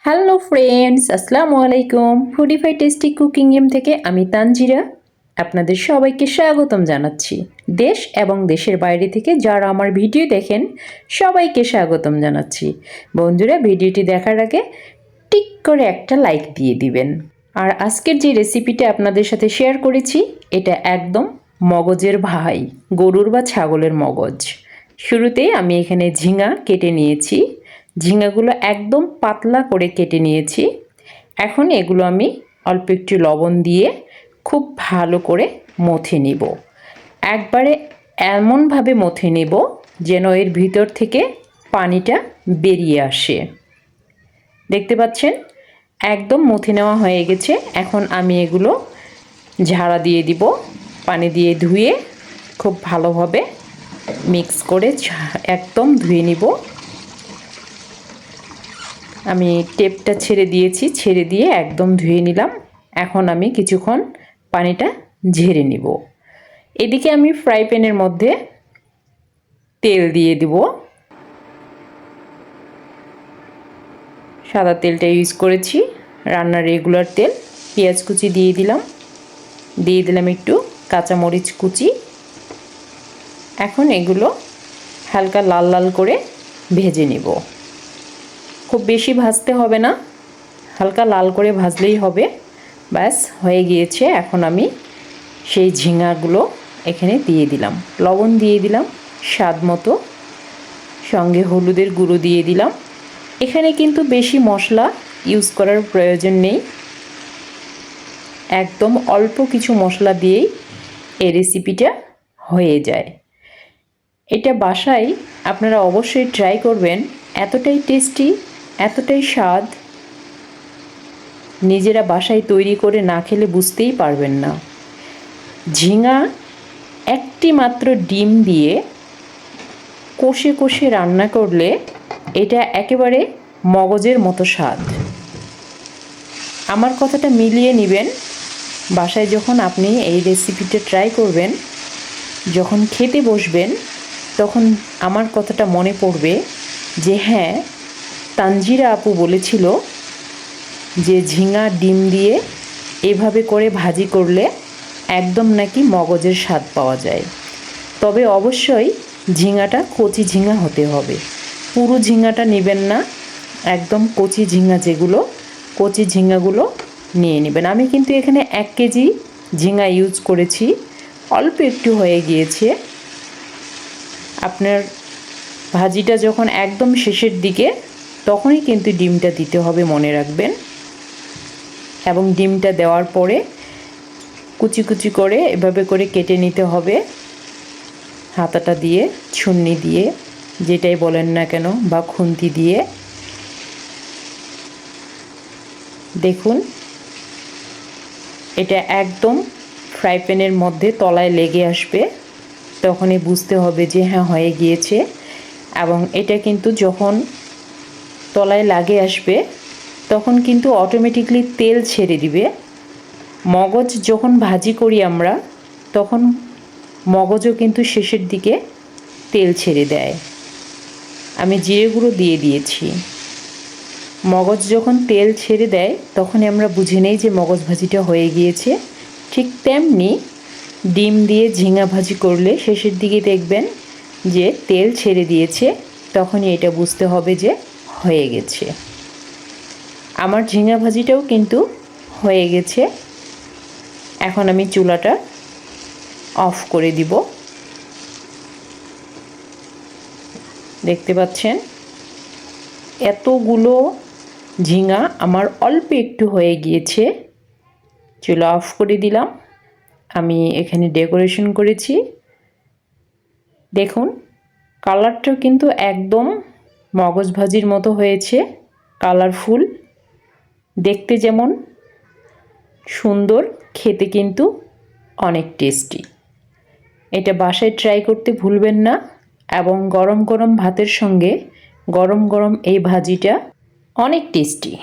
Hello friends, আসসালামু আলাইকুম। ফুডিফাই tasty cooking game থেকে আমি তানজিরা আপনাদের সবাইকে স্বাগতম জানাচ্ছি। দেশ এবং দেশের বাইরে থেকে যারা আমার ভিডিও দেখেন সবাইকে স্বাগতম জানাচ্ছি। বন্ধুরা, ভিডিওটি দেখার আগে টিক করে একটা লাইক দিয়ে দিবেন। আর আজকের যে রেসিপিটা আপনাদের সাথে শেয়ার করেছি এটা একদম মগজের ভাই, গরুর বা ছাগলের মগজ। শুরুতেই আমি এখানে ঝিঙা কেটে নিয়েছি। ঝিঙাগুলো একদম পাতলা করে কেটে নিয়েছি। এখন এগুলো আমি অল্প একটু লবণ দিয়ে খুব ভালো করে মথে নিব। একবারে এমনভাবে মথে নেব যেন এর ভিতর থেকে পানিটা বেরিয়ে আসে। দেখতে পাচ্ছেন একদম মথে নেওয়া হয়ে গেছে। এখন আমি এগুলো ঝাড়া দিয়ে দিব, পানি দিয়ে ধুয়ে খুব ভালোভাবে মিক্স করে একদম ধুয়ে নিব। আমি টেপটা ছেড়ে দিয়েছি, ছেড়ে দিয়ে একদম ধুয়ে নিলাম। এখন আমি কিছুক্ষণ পানিটা ঝেড়ে নিব। এদিকে আমি ফ্রাই প্যানের মধ্যে তেল দিয়ে দিব। সাদা তেলটা ইউজ করেছি, রান্নার রেগুলার তেল। পেঁয়াজ কুচি দিয়ে দিলাম একটু কাঁচামরিচ কুচি। এখন এগুলো হালকা লাল লাল করে ভেজে নিব। খুব বেশি ভাজতে হবে না, হালকা লাল করে ভাজলেই হবে। ব্যাস হয়ে গিয়েছে। এখন আমি সেই ঝিঙাগুলো এখানে দিয়ে দিলাম, লবণ দিয়ে দিলাম স্বাদ মতো, সঙ্গে হলুদের গুঁড়ো দিয়ে দিলাম। এখানে কিন্তু বেশি মশলা ইউজ করার প্রয়োজন নেই, একদম অল্প কিছু মশলা দিয়েই এই রেসিপিটা হয়ে যায়। এটা বাসায় আপনারা অবশ্যই ট্রাই করবেন। এতটাই টেস্টি, এতটাই স্বাদ, নিজেরা বাসায় তৈরি করে না খেলে বুঝতেই পারবেন না। ঝিঙা একটি মাত্র ডিম দিয়ে কষে কষে রান্না করলে এটা একেবারে মগজের মতো স্বাদ। আমার কথাটা মিলিয়ে নেবেন। বাসায় যখন আপনি এই রেসিপিটা ট্রাই করবেন, যখন খেতে বসবেন, তখন আমার কথাটা মনে পড়বে যে হ্যাঁ, তানজিরা আপু বলেছিল যে ঝিঙা ডিম দিয়ে এভাবে করে ভাজি করলে একদম নাকি মগজের স্বাদ পাওয়া যায়। তবে অবশ্যই ঝিঙাটা কচি ঝিঙা হতে হবে, পুরো ঝিঙাটা নেবেন না, একদম কচি ঝিঙা, যেগুলো কচি ঝিঙাগুলো নিয়ে নেবেন। আমি কিন্তু এখানে 1 কেজি ঝিঙা ইউজ করেছি, অল্প একটু হয়ে গিয়েছে। আপনার ভাজিটা যখন একদম শেষের দিকে, তখনই কিন্তু ডিমটা দিতে হবে, মনে রাখবেন। এবং ডিমটা দেওয়ার পরে কুচি কুচি করে এভাবে করে কেটে নিতে হবে, হাতাটা দিয়ে, ছুন্নি দিয়ে, যেটাই বলেন না কেন, বা খুন্তি দিয়ে। দেখুন, এটা একদম ফ্রাই প্যানের মধ্যে তলায় লেগে আসবে, তখনই বুঝতে হবে যে হ্যাঁ হয়ে গিয়েছে। এবং এটা কিন্তু যখন তলায় লাগে আসবে তখন কিন্তু অটোমেটিকলি তেল ছেড়ে দিবে। মগজ যখন ভাজি করি আমরা, তখন মগজও কিন্তু শেষের দিকে তেল ছেড়ে দেয়। আমি জিরে গুঁড়ো দিয়ে দিয়েছি। মগজ যখন তেল ছেড়ে দেয় তখনই আমরা বুঝে নেই যে মগজ ভাজিটা হয়ে গিয়েছে। ঠিক তেমনি ডিম দিয়ে ঝিঙা ভাজি করলে শেষের দিকে দেখবেন যে তেল ছেড়ে দিয়েছে, তখনই এটা বুঝতে হবে যে হয়ে গেছে। আমার ঝিঙা ভাজিটাও কিন্তু হয়ে গেছে। এখন আমি চুলাটা অফ করে দিব। দেখতে পাচ্ছেন এতগুলো ঝিঙা আমার অল্প একটু হয়ে গিয়েছে। চুলা অফ করে দিলাম। আমি এখানে ডেকোরেশন করেছি। দেখুন, কালারটাও কিন্তু একদম মগজ ভাজির মতো হয়েছে, কালারফুল। দেখতে যেমন সুন্দর, খেতে কিন্তু অনেক টেস্টি। এটা বাসায় ট্রাই করতে ভুলবেন না। এবং গরম গরম ভাতের সঙ্গে গরম গরম এই ভাজিটা অনেক টেস্টি।